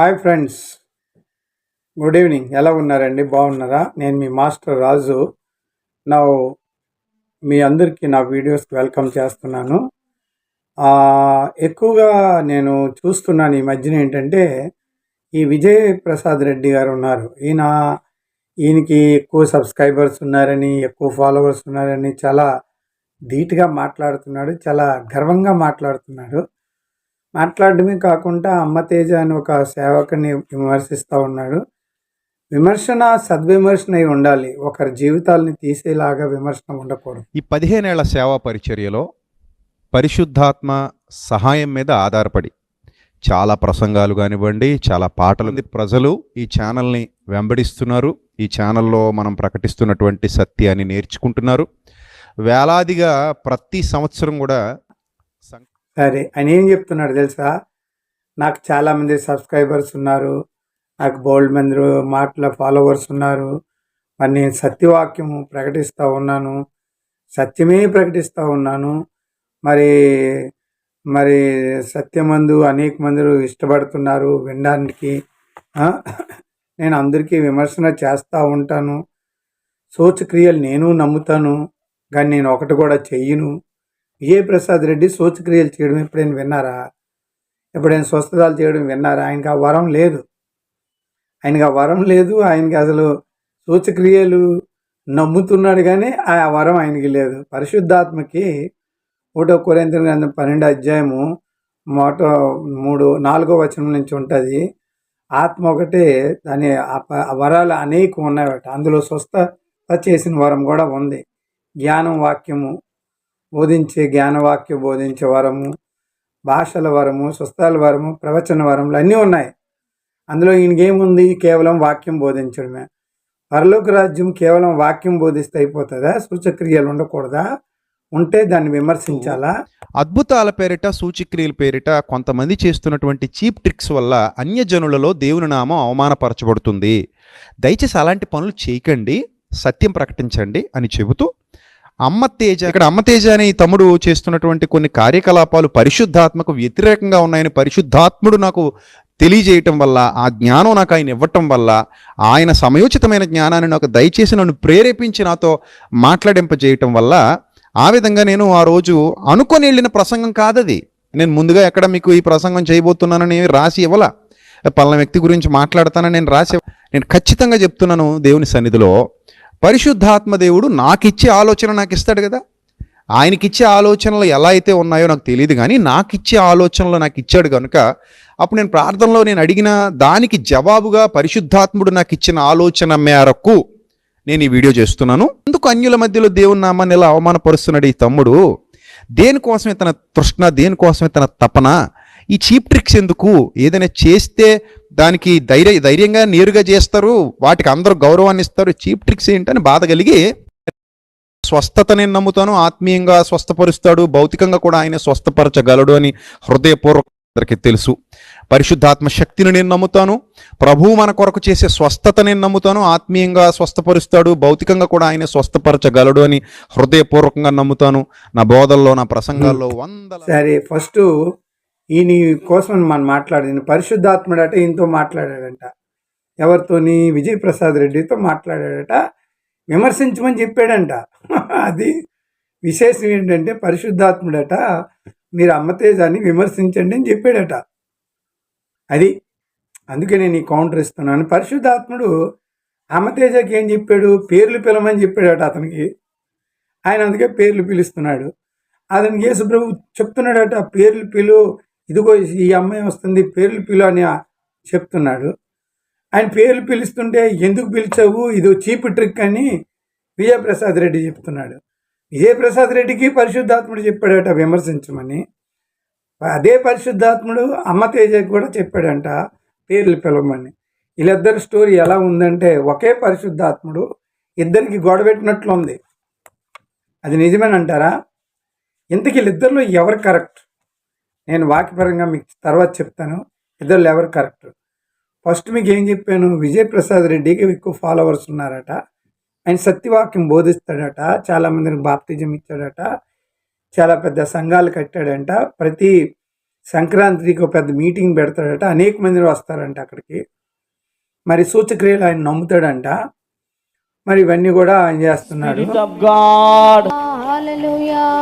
Hi friends, good evening. ఎలా ఉన్నారండి? బాగున్నారా? నేను మీ మాస్టర్ రాజు. నా మీ అందరికీ నా వీడియోస్కి వెల్కమ్ చేస్తున్నాను. ఎక్కువగా నేను చూస్తున్నాను ఈ మధ్యన ఏంటంటే, ఈ విజయ్ ప్రసాద్ రెడ్డి గారు ఉన్నారు. ఈయనకి ఎక్కువ సబ్స్క్రైబర్స్ ఉన్నారని, ఎక్కువ ఫాలోవర్స్ ఉన్నారని చాలా ధీటుగా మాట్లాడుతున్నాడు. చాలా గర్వంగా మాట్లాడుతున్నాడు. మాట్లాడడమే కాకుండా అమ్మ తేజ అని ఒక సేవకుని విమర్శిస్తూ ఉన్నాడు. విమర్శన సద్విమర్శన అయి ఉండాలి. ఒకరి జీవితాలని తీసేలాగా విమర్శన ఉండకూడదు. ఈ 15 ఏళ్ల సేవా పరిచర్యలో పరిశుద్ధాత్మ సహాయం మీద ఆధారపడి చాలా ప్రసంగాలు కానివ్వండి, చాలా పాటలు ప్రజలు ఈ ఛానల్ని వెంబడిస్తున్నారు. ఈ ఛానల్లో మనం ప్రకటిస్తున్నటువంటి సత్యాన్ని నేర్చుకుంటున్నారు. వేలాదిగా ప్రతి సంవత్సరం కూడా సరే, ఆయన ఏం చెప్తున్నాడు తెలుసా? నాకు చాలామంది సబ్స్క్రైబర్స్ ఉన్నారు, నాకు బోల్డ్ మంది మాటల ఫాలోవర్స్ ఉన్నారు, మరి నేను సత్యవాక్యము ప్రకటిస్తూ ఉన్నాను, సత్యమే ప్రకటిస్తూ ఉన్నాను. మరి మరి సత్యమందు అనేక మంది ఇష్టపడుతున్నారు వినడానికి. నేను అందరికీ విమర్శన చేస్తూ ఉంటాను. సూచక్రియలు నేను నమ్ముతాను, కానీ నేను ఒకటి కూడా చెయ్యను. విజయ్ ప్రసాద్ రెడ్డి సూచక్రియలు చేయడం ఎప్పుడైనా విన్నారా? ఎప్పుడైనా స్వస్థతలు చేయడం విన్నారా? ఆయనకి ఆ వరం లేదు. ఆయనకి అసలు సూచక్రియలు నమ్ముతున్నాడు, కానీ ఆ వరం ఆయనకి లేదు. పరిశుద్ధాత్మకి 1 కొరింథీయుల గ్రంథం 12వ అధ్యాయము 4వ వచనం నుంచి ఉంటుంది. ఆత్మ ఒకటే, దాని వరాలు అనేకం ఉన్నాయట. అందులో స్వస్థత చేసిన వరం కూడా ఉంది. జ్ఞానం వాక్యము జ్ఞానవాక్యం బోధించే వరము, భాషల వరము, స్వస్థాల వరము, ప్రవచన వరములు అన్నీ ఉన్నాయి. అందులో ఈయనకేముంది? కేవలం వాక్యం బోధించడమే. పరలోక రాజ్యం కేవలం వాక్యం బోధిస్తే అయిపోతుందా? సూచక్రియలు ఉండకూడదా? ఉంటే దాన్ని విమర్శించాలా? అద్భుతాల పేరిట, సూచక్రియల పేరిట కొంతమంది చేస్తున్నటువంటి చీప్ ట్రిక్స్ వల్ల అన్యజనులలో దేవుని నామం అవమానపరచబడుతుంది. దయచేసి అలాంటి పనులు చేయకండి, సత్యం ప్రకటించండి అని చెబుతూ అమ్మ తేజ అనే ఈ తమ్ముడు చేస్తున్నటువంటి కొన్ని కార్యకలాపాలు పరిశుద్ధాత్మకు వ్యతిరేకంగా ఉన్నాయని పరిశుద్ధాత్ముడు నాకు తెలియజేయటం వల్ల, ఆ జ్ఞానం నాకు ఆయన ఇవ్వటం వల్ల, ఆయన సమయోచితమైన జ్ఞానాన్ని నాకు దయచేసి నన్ను ప్రేరేపించి నాతో మాట్లాడింపజేయటం వల్ల, ఆ విధంగా నేను ఆ రోజు అనుకొని వెళ్ళిన ప్రసంగం కాదది. నేను ముందుగా ఎక్కడ మీకు ఈ ప్రసంగం చేయబోతున్నానని రాసి ఇవ్వాల, పలానా వ్యక్తి గురించి మాట్లాడతానని నేను ఖచ్చితంగా చెప్తున్నాను దేవుని సన్నిధిలో. పరిశుద్ధాత్మ దేవుడు నాకిచ్చే ఆలోచన నాకు ఇస్తాడు కదా. ఆయనకిచ్చే ఆలోచనలు ఎలా అయితే ఉన్నాయో నాకు తెలియదు, కానీ నాకిచ్చే ఆలోచనలు నాకు ఇచ్చాడు కనుక అప్పుడు నేను ప్రార్థనలో నేను అడిగిన దానికి జవాబుగా పరిశుద్ధాత్ముడు నాకు ఇచ్చిన ఆలోచన మేరకు నేను ఈ వీడియో చేస్తున్నాను. ఎందుకు అన్యుల మధ్యలో దేవుని నామాన్ని ఇలా అవమానపరుస్తున్నాడు ఈ తమ్ముడు? దేనికోసమే తన తృష్ణ, దేనికోసమే తన తపన? ఈ చీప్ ట్రిక్స్ ఎందుకు? ఏదైనా చేస్తే దానికి ధైర్యంగా నేరుగా చేస్తారు, వాటికి అందరూ గౌరవాన్ని ఇస్తారు. చీప్ ట్రిక్స్ ఏంటని బాధ కలిగి, స్వస్థత నేను నమ్ముతాను, ఆత్మీయంగా స్వస్థపరుస్తాడు, భౌతికంగా కూడా ఆయన స్వస్థపరచగలడు అని హృదయపూర్వక అందరికీ తెలుసు. పరిశుద్ధాత్మ శక్తిని నేను నమ్ముతాను, ప్రభువు మన కొరకు చేసే స్వస్థత నేను నమ్ముతాను, ఆత్మీయంగా స్వస్థపరుస్తాడు, భౌతికంగా కూడా ఆయన స్వస్థపరచగలడు అని హృదయపూర్వకంగా నమ్ముతాను. నా బోధల్లో, నా ప్రసంగాల్లో సరే, ఫస్ట్ ఈయన కోసం మనం మాట్లాడింది. పరిశుద్ధాత్ముడట ఈయనతో మాట్లాడాడంట. ఎవరితోని? విజయ్ ప్రసాద్ రెడ్డితో మాట్లాడాడట, విమర్శించమని చెప్పాడంట. అది విశేషం ఏంటంటే, పరిశుద్ధాత్ముడట మీరు అమ్మతేజాన్ని విమర్శించండి అని చెప్పాడట. అది అందుకే నేను ఈ కౌంటర్ ఇస్తున్నాను. పరిశుద్ధాత్ముడు అమ్మతేజకి ఏం చెప్పాడు? పేర్లు పిలమని చెప్పాడట అతనికి. ఆయన అందుకే పేర్లు పిలుస్తున్నాడు. అతనికి యేసు ప్రభు చెప్తున్నాడట, పేర్లు పిలు, ఇదిగో ఈ అమ్మాయి వస్తుంది, పేర్లు పిలు అని చెప్తున్నాడు. ఆయన పేర్లు పిలుస్తుంటే ఎందుకు పిలిచావు, ఇది చీప్ ట్రిక్ అని విజయప్రసాద్ రెడ్డి చెప్తున్నాడు. విజయప్రసాద్ రెడ్డికి పరిశుద్ధాత్ముడు చెప్పాడట విమర్శించమని. అదే పరిశుద్ధాత్ముడు అమ్మ తేజకి కూడా చెప్పాడంట పేర్లు పిలవమని. వీళ్ళిద్దరి స్టోరీ ఎలా ఉందంటే, ఒకే పరిశుద్ధాత్ముడు ఇద్దరికి గొడవెట్టినట్లు ఉంది. అది నిజమేనంటారా? ఇంతకీ వీళ్ళిద్దరిలో ఎవరు కరెక్ట్? నేను వాక్యపరంగా మీకు తర్వాత చెప్తాను ఇద్దరు ఎవరు కరెక్ట్. ఫస్ట్ మీకు ఏం చెప్పాను? విజయప్రసాద్ రెడ్డికి ఎక్కువ ఫాలోవర్స్ ఉన్నారట, ఆయన సత్యవాక్యం బోధిస్తాడట, చాలామందికి బాప్తిజం ఇచ్చాడట, చాలా పెద్ద సంఘాలు కట్టాడంట, ప్రతి సంక్రాంతికి ఒక పెద్ద మీటింగ్ పెడతాడట, అనేక మంది వస్తారంట అక్కడికి. మరి సూచక్రియలు ఆయన నమ్ముతాడంట. మరి ఇవన్నీ కూడా ఆయన చేస్తున్నాడు. Spirit of God. Hallelujah.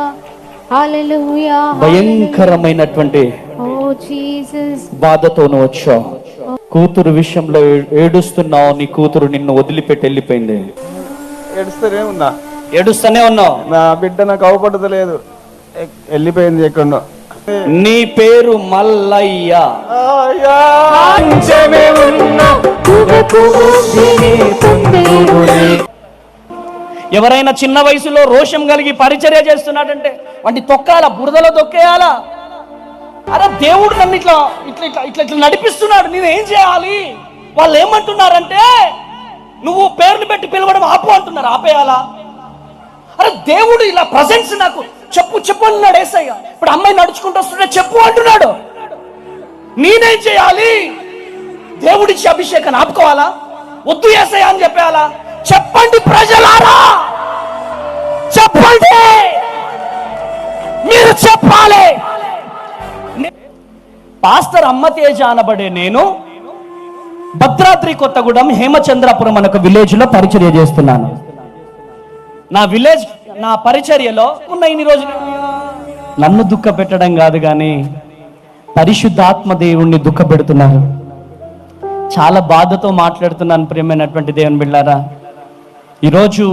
Hallelujah. భయంకరమైనటువంటి Oh Jesus. బాధతో నువ్వు వచ్చావు. కూతురు విషయంలో ఏడుస్తున్నావు. నీ కూతురు నిన్ను వదిలిపెట్టి వెళ్ళిపోయింది. ఏడుస్తూనే ఉన్నా. ఏడుస్తూనే ఉన్నావు. నా బిడ్డ నాకు అవపడతలేదు, వెళ్ళిపోయింది ఎక్కడో. నీ పేరు మల్లయ్య. ఎవరైనా చిన్న వయసులో రోషం కలిగి పరిచర్య చేస్తున్నాడంటే వాటి తొక్కాల, బురదలో తొక్కేయాలా? అరే దేవుడు నన్ను ఇట్లా ఇట్లా ఇట్లా ఇట్లా ఇట్లా నడిపిస్తున్నాడు, నేనేం చేయాలి? వాళ్ళు ఏమంటున్నారంటే నువ్వు పేర్లు పెట్టి పిలవడం ఆపు అంటున్నారు. ఆపేయాలా? అరే దేవుడు ఇలా ప్రజెన్స్ నాకు చెప్పు చెప్పు అంటున్నాడు యేసయ్య. ఇప్పుడు అమ్మాయి నడుచుకుంటూ వస్తుంటే చెప్పు అంటున్నాడు. నేనేం చేయాలి? దేవుడిచ్చి అభిషేకాన్ని ఆపుకోవాలా? వద్దు యేసయ్య అని చెప్పేయాలా? చెప్పండి ప్రజలారా, చెప్పండి, మీరు చెప్పాలి. పాస్టర్ అమ్మతేజ అనబడే నేను భద్రాద్రి కొత్తగూడెం హేమచంద్రాపురం అనే ఒక విలేజ్ లో పరిచర్య చేస్తున్నాను. నా విలేజ్, నా పరిచర్యలో ఉన్న ఇన్ని రోజులు నన్ను దుఃఖ పెట్టడం కాదు కానీ పరిశుద్ధాత్మ దేవుణ్ణి దుఃఖ పెడుతున్నారు. చాలా బాధతో మాట్లాడుతున్నాను ప్రియమైనటువంటి దేవుని బిడ్డలారా. ఈరోజు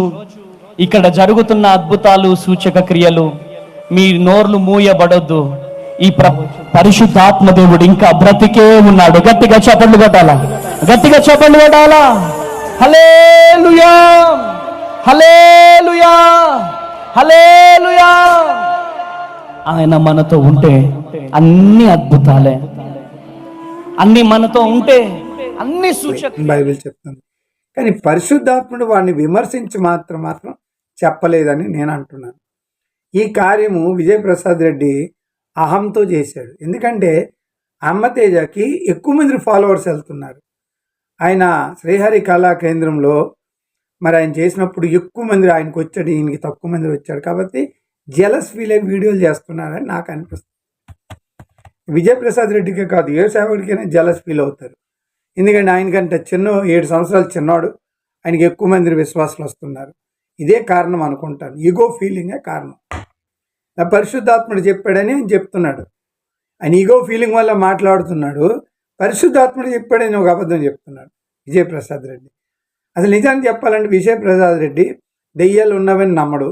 ఇక్కడ జరుగుతున్న అద్భుతాలు, సూచక క్రియలు మీ నోర్లు మూయబడొద్దు. ఈ పరిశుద్ధాత్మ దేవుడు ఇంకా బ్రతికే ఉన్నాడు. గట్టిగా చప్పట్లు కొట్టాలా, గట్టిగా చప్పట్లు కొట్టాలా. హల్లెలూయా, హల్లెలూయా, హల్లెలూయా. ఆయన మనతో ఉంటే అన్ని అద్భుతాలే, అన్ని మనతో ఉంటే అన్ని సూచక. బైబిల్ చెప్తుంది. కానీ పరిశుద్ధాత్ముడు వాడిని విమర్శించి మాత్రం చెప్పలేదని నేను అంటున్నాను. ఈ కార్యము విజయప్రసాద్ రెడ్డి అహంతో చేశాడు. ఎందుకంటే అమ్మతేజకి ఎక్కువ మంది ఫాలోవర్స్ వెళ్తున్నారు. ఆయన శ్రీహరి కళా కేంద్రంలో మరి ఆయన చేసినప్పుడు ఎక్కువ మంది ఆయనకు వచ్చాడు, ఈయనకి తక్కువ మంది వచ్చాడు. కాబట్టి జెలస్ ఫీల్ అయ్యి వీడియోలు చేస్తున్నారని నాకు అనిపిస్తుంది. విజయప్రసాద్ రెడ్డికే కాదు, ఏ సేవకుడికైనా జెలస్ ఫీల్ అవుతారు. ఎందుకంటే ఆయనకంటే 7 సంవత్సరాలు చిన్నవాడు, ఆయనకి ఎక్కువ మంది విశ్వాసాలు వస్తున్నారు. ఇదే కారణం అనుకుంటాను. ఈగో ఫీలింగే కారణం. నా పరిశుద్ధాత్ముడు చెప్పాడని ఆయన చెప్తున్నాడు. ఆయన ఈగో ఫీలింగ్ వల్ల మాట్లాడుతున్నాడు. పరిశుద్ధాత్ముడు చెప్పాడని ఒక అబద్ధం చెప్తున్నాడు విజయప్రసాద్ రెడ్డి. అసలు నిజానికి చెప్పాలంటే విజయప్రసాద్ రెడ్డి దెయ్యాలు ఉన్నవని నమ్మడు,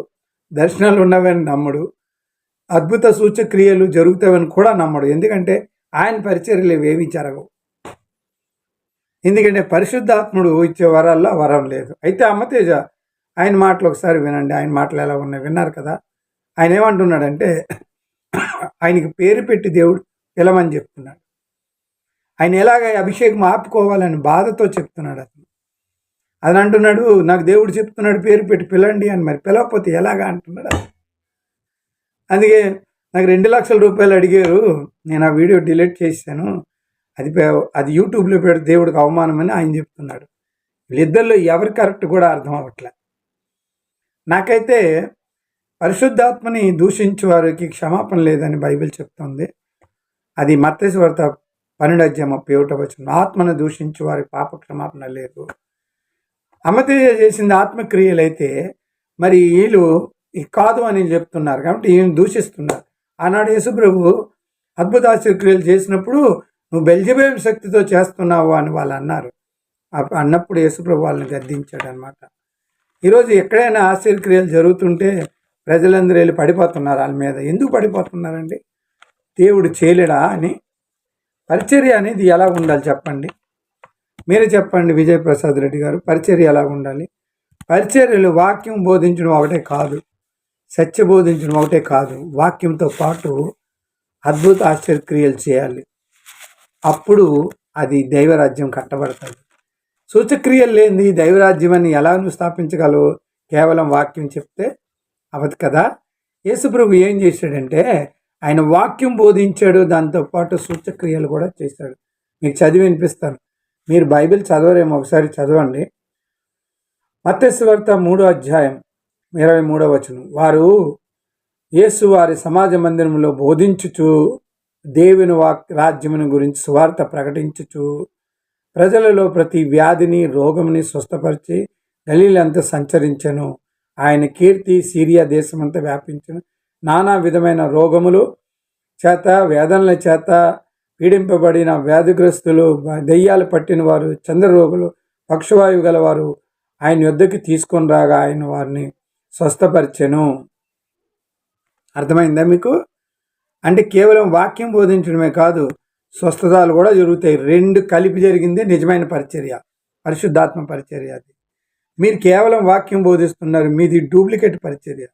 దర్శనాలు ఉన్నవని నమ్మడు, అద్భుత సూచక్రియలు జరుగుతావని కూడా నమ్మడు. ఎందుకంటే ఆయన పరిచర్యలు ఏమీ జరగవు. ఎందుకంటే పరిశుద్ధాత్ముడు ఇచ్చే వరాల్లో వరం లేదు. అయితే అమ్మతేజ ఆయన మాటలు ఒకసారి వినండి. ఆయన మాటలు ఎలా ఉన్నాయి విన్నారు కదా. ఆయన ఏమంటున్నాడంటే ఆయనకి పేరు పెట్టి దేవుడు పిలమని చెప్తున్నాడు. ఆయన ఎలాగ అభిషేకం ఆపుకోవాలని బాధతో చెప్తున్నాడు. అతను అంటున్నాడు, నాకు దేవుడు చెప్తున్నాడు పేరు పెట్టి పిలండి అని. మరి పిలవకపోతే ఎలాగా అంటున్నాడు. అందుకే నాకు 2 లక్షల రూపాయలు అడిగారు, నేను ఆ వీడియో డిలీట్ చేశాను, అది యూట్యూబ్లో పెడితే దేవుడికి అవమానమని ఆయన చెప్తున్నాడు. వీళ్ళిద్దరిలో ఎవరు కరెక్ట్ కూడా అర్థం అవ్వట్లే. నాకైతే పరిశుద్ధాత్మని దూషించే వారికి క్షమాపణ లేదని బైబిల్ చెప్తుంది. అది మత్తయి వార్త 12:31 ఆత్మను దూషించే వారికి పాప క్షమాపణ లేదు. అమ్మతేజ చేసింది ఆత్మక్రియలైతే మరి వీళ్ళు కాదు అని చెప్తున్నారు. కాబట్టి ఈయన దూషిస్తున్నారు. ఆనాడు యేసుప్రభు అద్భుత ఆశ్చర్యక్రియలు చేసినప్పుడు నువ్వు బెల్జెబూల్ శక్తితో చేస్తున్నావు అని వాళ్ళు అన్నారు. అన్నప్పుడు యేసుప్రభు వాళ్ళని గద్దించాడు అనమాట. ఈరోజు ఎక్కడైనా ఆశ్చర్యక్రియలు జరుగుతుంటే ప్రజలందరూ వెళ్ళి పడిపోతున్నారు వాళ్ళ మీద. ఎందుకు పడిపోతున్నారండి? దేవుడు చేయలేడా అని. పరిచర్య అనేది ఎలా ఉండాలి చెప్పండి, మీరే చెప్పండి విజయప్రసాద్ రెడ్డి గారు. పరిచర్య ఎలా ఉండాలి? పరిచర్యలు వాక్యం బోధించడం ఒకటే కాదు, సత్య బోధించడం ఒకటే కాదు, వాక్యంతో పాటు అద్భుత ఆశ్చర్యక్రియలు చేయాలి. అప్పుడు అది దైవరాజ్యం కట్టబడుతుంది. సూచక్రియలు లేనిది దైవరాజ్యం అని ఎలా నువ్వు స్థాపించగలవు? కేవలం వాక్యం చెప్తే అవదు కదా. యేసుప్రభు ఏం చేశాడంటే ఆయన వాక్యం బోధించాడు, దాంతోపాటు సూచక్రియలు కూడా చేశాడు. మీకు చదివి వినిపిస్తాను. మీరు బైబిల్ చదవరేమో, ఒకసారి చదవండి. మత్తయి వార్త 3:23 వారు యేసు వారి సమాజ మందిరంలో బోధించుచు దేవుని రాజ్యమును గురించి సువార్త ప్రకటించుచు ప్రజలలో ప్రతి వ్యాధిని రోగముని స్వస్థపరిచి గలీలంతా సంచరించెను. ఆయన కీర్తి సిరియా దేశమంతా వ్యాపించెను. నానా విధమైన రోగములు చేత వేదనల చేత పీడింపబడిన వ్యాధిగ్రస్తులు, దెయ్యాలు పట్టిన వారు, చంద్రరోగులు, పక్షవాయువు గలవారు ఆయన యొద్దకు తీసుకొని రాగా ఆయన వారిని స్వస్థపరిచెను. అర్థమైందా మీకు? అంటే కేవలం వాక్యం బోధించడమే కాదు, స్వస్థతలు కూడా జరుగుతాయి. రెండు కలిపి జరిగిందే నిజమైన పరిచర్య, పరిశుద్ధాత్మ పరిచర్య. అది మీరు కేవలం వాక్యం బోధిస్తున్నారు, మీది డూప్లికేట్ పరిచర్య.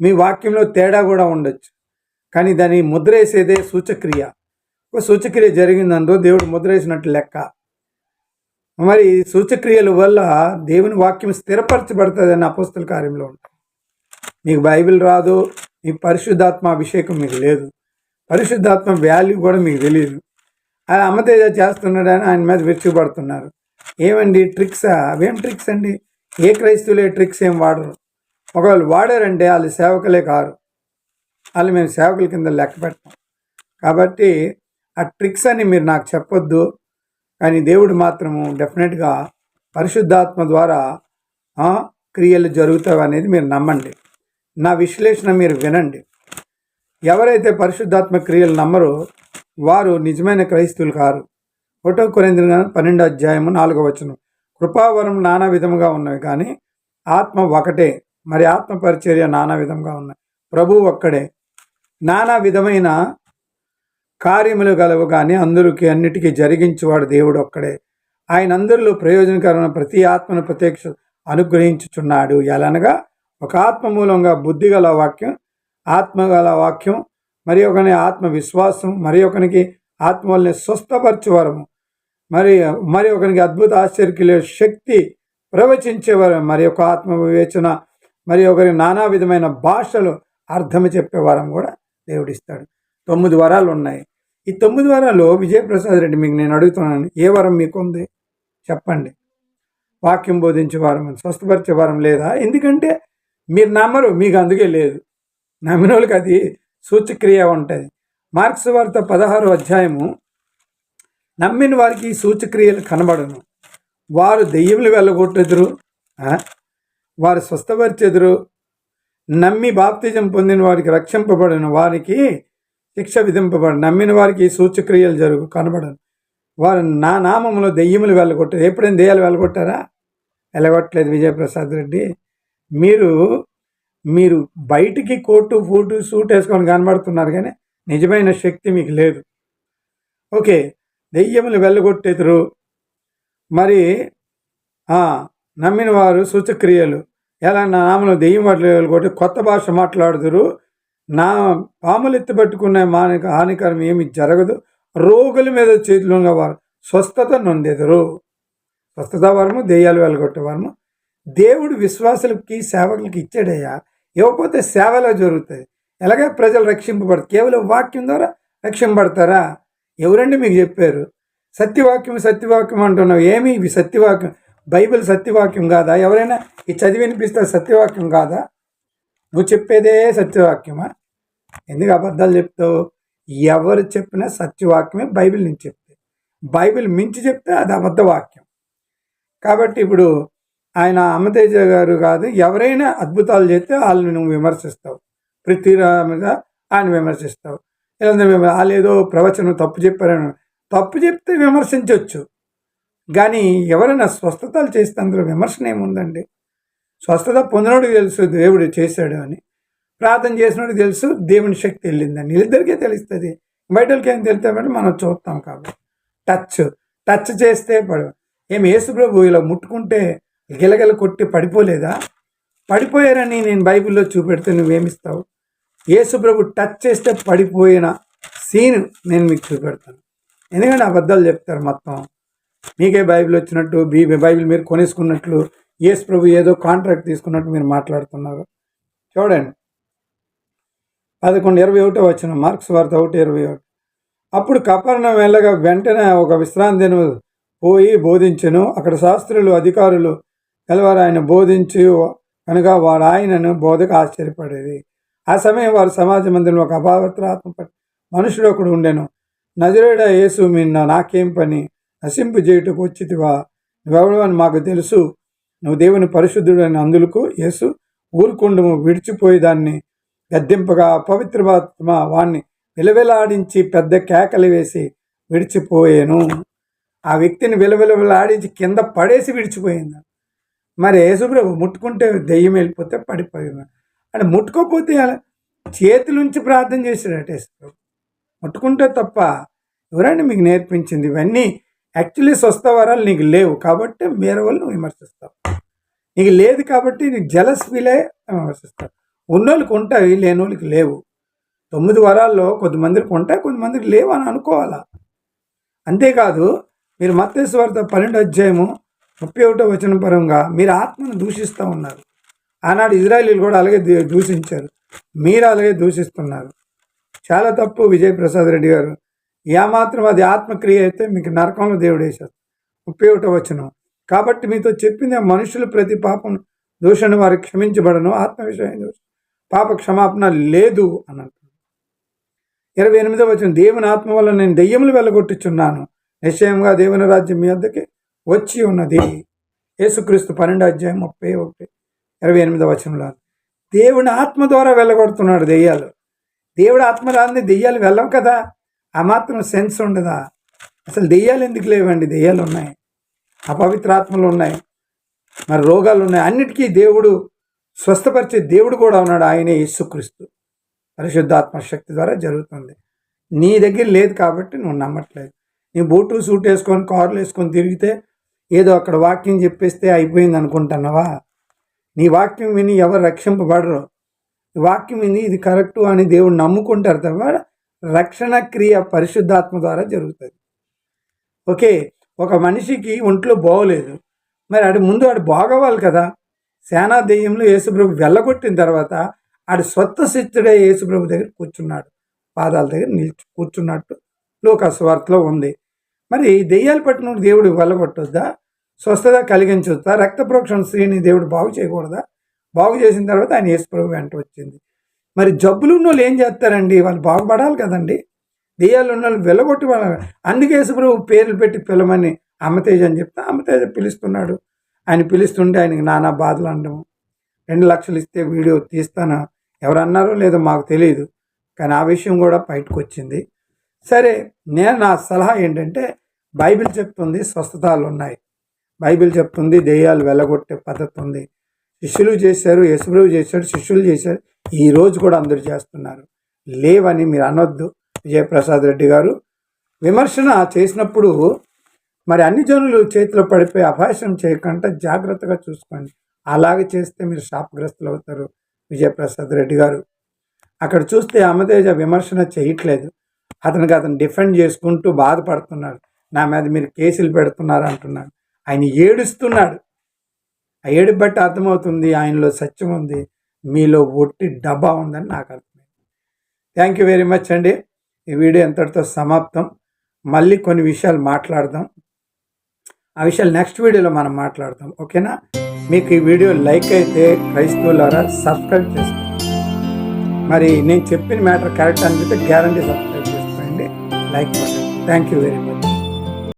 మీ వాక్యంలో తేడా కూడా ఉండొచ్చు, కానీ దాన్ని ముద్ర వేసేదే సూచక్రియ. ఒక సూచక్రియ జరిగిందందో దేవుడు ముద్ర వేసినట్టు లెక్క. మరి సూచక్రియల వల్ల దేవుని వాక్యం స్థిరపరచబడుతుందని అపోస్తల కార్యంలో ఉంటుంది. మీకు బైబిల్ రాదు, మీ పరిశుద్ధాత్మ అభిషేకం మీకు లేదు, పరిశుద్ధాత్మ వాల్యూ కూడా మీకు తెలియదు. అది అమ్మతేజ చేస్తున్నాడని ఆయన మీద విరుచుకుపడుతున్నారు. ఏమండి ట్రిక్సా? అవేం ట్రిక్స్ అండి? ఏ క్రైస్తవులే ట్రిక్స్ ఏం వాడరు. ఒకవేళ వాడారంటే వాళ్ళు సేవకులే కారు, వాళ్ళు మేము సేవకుల కింద లెక్క పెట్టాం. కాబట్టి ఆ ట్రిక్స్ అని మీరు నాకు చెప్పొద్దు. కానీ దేవుడు మాత్రము డెఫినెట్గా పరిశుద్ధాత్మ ద్వారా క్రియలు జరుగుతావు అనేది మీరు నమ్మండి. నా విశ్లేషణ మీరు వినండి. ఎవరైతే పరిశుద్ధాత్మ క్రియలు నమ్మరో వారు నిజమైన క్రైస్తవులు కారు. 1 కొరింథీయుల 12:4 కృపావరం నానా విధముగా ఉన్నవి, కానీ ఆత్మ ఒకటే. మరి ఆత్మ పరిచర్య నానా విధంగా ఉన్నాయి, ప్రభువు ఒక్కడే. నానా విధమైన కార్యములు గలవు, కానీ అందరికీ అన్నిటికీ జరిగించేవాడు దేవుడు ఒక్కడే. ఆయన అందరిలో ప్రయోజనకరమైన ప్రతి ఆత్మను ప్రత్యక్ష అనుగ్రహించుచున్నాడు. ఎలనగా ఒక ఆత్మ మూలంగా బుద్ధి గల వాక్యం, ఆత్మ గల వాక్యం, మరి ఒకని ఆత్మ విశ్వాసం, మరి ఒకనికి ఆత్మ వల్లనే స్వస్థపరచువరము, మరి ఒకనికి అద్భుత ఆశ్చర్యకరమైన శక్తి ప్రవచించేవారు, మరి ఒక ఆత్మ వివేచన, మరి ఒకరి నానా విధమైన భాషలు అర్థము చెప్పేవారం కూడా దేవుడిస్తాడు. 9 వరాలు ఉన్నాయి. ఈ 9 వరాలు విజయప్రసాద్ రెడ్డి మీకు నేను అడుగుతున్నాను, ఏ వరం మీకుంది చెప్పండి? వాక్యం బోధించే వారం, స్వస్థపరిచే వారం లేదా? ఎందుకంటే మీరు నమ్మరు, మీకు అందుకే లేదు. నమ్మిన వాళ్ళకి అది సూచక్రియ ఉంటుంది. మార్క్స్ వార్త 16వ అధ్యాయము, నమ్మిన వారికి సూచక్రియలు కనబడను, వారు దెయ్యములు వెళ్ళగొట్టెదురు, వారు స్వస్థపరిచెదురు, నమ్మి బాప్తిజం పొందిన వారికి రక్షింపబడను, వారికి శిక్ష విధింపబడను. నమ్మిన వారికి సూచక్రియలు కనబడను, వారు నా నామములో దెయ్యములు వెళ్ళగొట్టారు. ఎప్పుడైనా దెయ్యాలు వెళ్ళగొట్టారా? వెళ్ళగొట్టలేదు విజయప్రసాద్ రెడ్డి. మీరు బయటికి కోటు ఫూటు సూట్ వేసుకొని కనబడుతున్నారు, కానీ నిజమైన శక్తి మీకు లేదు. ఓకే, దెయ్యములు వెళ్ళగొట్టేదురు, మరి నమ్మిన వారు సూచక్రియలు, ఎలా నా నామలో దెయ్యం వెళ్ళగొట్టి కొత్త భాష మాట్లాడుదురు, నా పాములు ఎత్తిపట్టుకున్న హానికరం ఏమి జరగదు, రోగుల మీద చేతులుగా వారు స్వస్థత నొందెదరు. స్వస్థత వరము, దెయ్యాలు వెళ్ళగొట్టేవారము దేవుడు విశ్వాసులకి సేవకులకి ఇచ్చాడయ్యా. ఇవ్వకపోతే సేవలో జరుగుతుంది. ఎలాగే ప్రజలు రక్షింపబడతారు? కేవలం వాక్యం ద్వారా రక్షింపబడతారా? ఎవరండి మీకు చెప్పారు? సత్యవాక్యం అంటున్నావు. ఏమి ఇవి సత్యవాక్యం? బైబిల్ సత్యవాక్యం కాదా? ఎవరైనా ఈ చదివి వినిపిస్తే సత్యవాక్యం కాదా? నువ్వు చెప్పేదే సత్యవాక్యమా? ఎందుకు అబద్ధాలు చెప్తావు? ఎవరు చెప్పినా సత్యవాక్యమే బైబిల్ నుంచి చెప్తే, బైబిల్ మించి చెప్తే అది అబద్ధ వాక్యం. కాబట్టి ఇప్పుడు ఆయన అమ్మతేజ గారు కాదు, ఎవరైనా అద్భుతాలు చేస్తే వాళ్ళని నువ్వు విమర్శిస్తావు. పృథ్వీరాముగా ఆయన విమర్శిస్తావు. వాళ్ళు ఏదో ప్రవచనం తప్పు చెప్పారని తప్పు చెప్తే విమర్శించవచ్చు, కానీ ఎవరైనా స్వస్థతలు చేస్తే అందులో విమర్శన ఏముందండి? స్వస్థత పొందినోడికి తెలుసు దేవుడు చేశాడు అని, ప్రార్థన చేసినోడికి తెలుసు దేవుని శక్తి వెళ్ళిందని. వీళ్ళిద్దరికీ తెలుస్తుంది. బయటకి ఏం తెలుస్తామంటే మనం చూస్తాం. కాబట్టి టచ్ చేస్తే ఏమి యేసు ప్రభు ఇలా ముట్టుకుంటే గిలగిల కొట్టి పడిపోలేదా? పడిపోయారని నేను బైబిల్లో చూపెడితే నువ్వేమిస్తావు? యేసు ప్రభు టచ్ చేస్తే పడిపోయిన సీన్ నేను మీకు చూపెడతాను. ఎందుకంటే అబద్ధాలు చెప్తారు మొత్తం. మీకే బైబిల్ వచ్చినట్టు, బైబిల్ మీరు కొనేసుకున్నట్లు, యేసు ప్రభు ఏదో కాంట్రాక్ట్ తీసుకున్నట్టు మీరు మాట్లాడుతున్నారు. చూడండి 11:21 మార్క్స్ వార్త 1:21. అప్పుడు కపెర్నహూము వెళ్ళగా వెంటనే ఒక విశ్రాంతిని పోయి బోధించెను. అక్కడ శాస్త్రులు అధికారులు గలవారు ఆయన బోధించి కనుక వారు ఆయనను బోధకు ఆశ్చర్యపడేది. ఆ సమయం వారు సమాజ మందిరంలో ఒక అపవిత్ర ఆత్మ మనుషుడు ఒకడు ఉండెను. నజరేయుడా యేసు, మిన్న నాకేం పని? నశింపు చేయుటకు వచ్చితివా? నువ్వెవడవని మాకు తెలుసు. నువ్వు దేవుని పరిశుద్ధుడని అందులకు యేసు, ఊరుకుండము, విడిచిపోయి దాన్ని గద్దింపగా పవిత్రాత్మ వాణ్ణి విలవిలాడించి పెద్ద కేకలు వేసి విడిచిపోయాను. ఆ వ్యక్తిని విలవిలవిలాడించి కింద పడేసి విడిచిపోయింది. మరి యేసుప్రభు ముట్టుకుంటే దెయ్యం వెళ్ళిపోతే పడిపోయింది అంటే ముట్టుకోపోతే చేతులుంచి ప్రార్థన చేశాడట యేసుప్రభు. ముట్టుకుంటే తప్ప ఎవరండి మీకు నేర్పించింది? ఇవన్నీ యాక్చువల్లీ స్వస్థవరాలు నీకు లేవు కాబట్టి వేరే వాళ్ళు నువ్వు విమర్శిస్తావు. నీకు లేదు కాబట్టి నీకు జలస్ ఫీలే విమర్శిస్తావు. ఉన్నోళ్ళకి ఉంటాయి, లేని వాళ్ళకి లేవు. 9 వరాల్లో కొంతమందికి ఉంటాయి, కొంతమందికి లేవు అని అనుకోవాలా. అంతేకాదు మీరు మత్తయి సువార్త 12:31 పరంగా మీరు ఆత్మను దూషిస్తూ ఉన్నారు. ఆనాడు ఇజ్రాయేలీలు కూడా అలాగే దూషించారు, మీరు అలాగే దూషిస్తున్నారు. చాలా తప్పు విజయప్రసాద్ రెడ్డి గారు. ఏమాత్రం అది ఆత్మక్రియ అయితే మీకు నరకంలో దేవుడు వేశారు. 31 కాబట్టి మీతో చెప్పింది, మనుషులు ప్రతి పాపం దూషణ వారికి క్షమించబడను, ఆత్మ విషయం దోషం పాప క్షమాపణ లేదు అని అంటున్నారు. 28 దేవుని ఆత్మ వల్ల నేను దెయ్యములు వెళ్ళగొట్టుచున్నాను, నిశ్చయంగా దేవుని రాజ్యం మీ వద్దకి వచ్చి ఉన్నది. యేసుక్రీస్తు 12:31 28 దేవుని ఆత్మ ద్వారా వెళ్ళగొడుతున్నాడు దెయ్యాలు. దేవుడు ఆత్మ రాని దెయ్యాలు వెళ్ళవు కదా, ఆ మాత్రం సెన్స్ ఉండదా? అసలు దెయ్యాలు ఎందుకు లేవండి? దెయ్యాలు ఉన్నాయి, అపవిత్రాత్మలు ఉన్నాయి, మరి రోగాలు ఉన్నాయి. అన్నిటికీ దేవుడు స్వస్థపరిచే దేవుడు కూడా ఉన్నాడు. ఆయనే యేసుక్రీస్తు. పరిశుద్ధాత్మ శక్తి ద్వారా జరుగుతుంది. నీ దగ్గర లేదు కాబట్టి నువ్వు నమ్మట్లేదు. నీ బూటు సూట్ వేసుకొని కార్లు వేసుకొని తిరిగితే ఏదో అక్కడ వాక్యం చెప్పేస్తే అయిపోయింది అనుకుంటున్నావా? నీ వాక్యం విని ఎవరు రక్షింపబడరు. ఈ వాక్యం విని ఇది కరెక్టు అని దేవుడు నమ్ముకుంటారు తప్ప రక్షణ క్రియ పరిశుద్ధాత్మ ద్వారా జరుగుతుంది. ఓకే, ఒక మనిషికి ఒంట్లో బాగోలేదు, మరి ఆడి ముందు ఆడు బాగోవాలి కదా. సేనా దెయ్యంలో యేసుప్రభు వెళ్ళగొట్టిన తర్వాత ఆడు స్వతసిద్ధుడే యేసుప్రభు దగ్గర కూర్చున్నాడు, పాదాల దగ్గర కూర్చున్నట్టు లూకా సువార్తలో ఉంది. మరి దెయ్యాలు పట్టిన దేవుడు వెళ్ళగొట్టొద్దా? స్వస్థత కలిగించొద్దా? రక్త ప్రోక్షణ స్త్రీని దేవుడు బాగు చేయకూడదా? బాగు చేసిన తర్వాత ఆయన యేసుప్రభు వెంట వచ్చింది. మరి జబ్బులు ఉన్న వాళ్ళు ఏం చేస్తారండి? వాళ్ళు బాగుపడాలి కదండి. దెయ్యాలు ఉన్న వాళ్ళు వెళ్ళగొట్టి వాళ్ళ అందుకే యేసుప్రభు పేర్లు పెట్టి పిలమని అమ్మతేజ అని చెప్తే అమ్మతేజ పిలుస్తున్నాడు. ఆయన పిలుస్తుంటే ఆయనకి నానా బాధలు అనడం, 2 లక్షలు ఇస్తే వీడియో తీస్తాను ఎవరు అన్నారో లేదో మాకు తెలియదు, కానీ ఆ విషయం కూడా బయటకు వచ్చింది. సరే, నేను నా సలహా ఏంటంటే బైబిల్ చెప్తుంది స్వస్థతాలు ఉన్నాయి, బైబిల్ చెప్తుంది దెయ్యాలు వెళ్ళగొట్టే పద్ధతి ఉంది. శిష్యులు చేశారు, యేసుప్రభు చేశాడు, శిష్యులు చేశారు, ఈరోజు కూడా అందరూ చేస్తున్నారు. లేవని మీరు అనొద్దు. విజయప్రసాద్ రెడ్డి గారు విమర్శన చేసినప్పుడు మరి అన్ని జనులు చేతిలో పడిపోయి అభాషం చేయకుండా జాగ్రత్తగా చూసుకోండి. అలాగే చేస్తే మీరు శాపగ్రస్తులు అవుతారు. విజయప్రసాద్ రెడ్డి గారు అక్కడ చూస్తే అమ్మతేజ విమర్శన చేయట్లేదు, అతను డిఫెండ్ చేసుకుంటూ బాధపడుతున్నాడు. నా మీద మీరు కేసులు పెడుతున్నారు అంటున్నాడు. ఆయన ఏడుస్తున్నాడు. ఆ ఏడుపు బట్టి అర్థమవుతుంది ఆయనలో సత్యం ఉంది, మీలో ఒట్టి డబ్బా ఉందని నాకు అర్థమైంది. థ్యాంక్ యూ వెరీ మచ్ అండి. ఈ వీడియో ఎంతటితో సమాప్తం. మళ్ళీ కొన్ని విషయాలు మాట్లాడదాం. ఆ విషయాలు నెక్స్ట్ వీడియోలో మనం మాట్లాడదాం. ఓకేనా? మీకు ఈ వీడియో లైక్ అయితే క్రైస్తవులారా సబ్స్క్రైబ్ చేసుకోండి. మరి నేను చెప్పిన మ్యాటర్ కరెక్ట్ అనిపిస్తే గ్యారంటీ సబ్స్క్రైబ్ చేసుకోండి, లైక్ చేయండి. Thank you very much.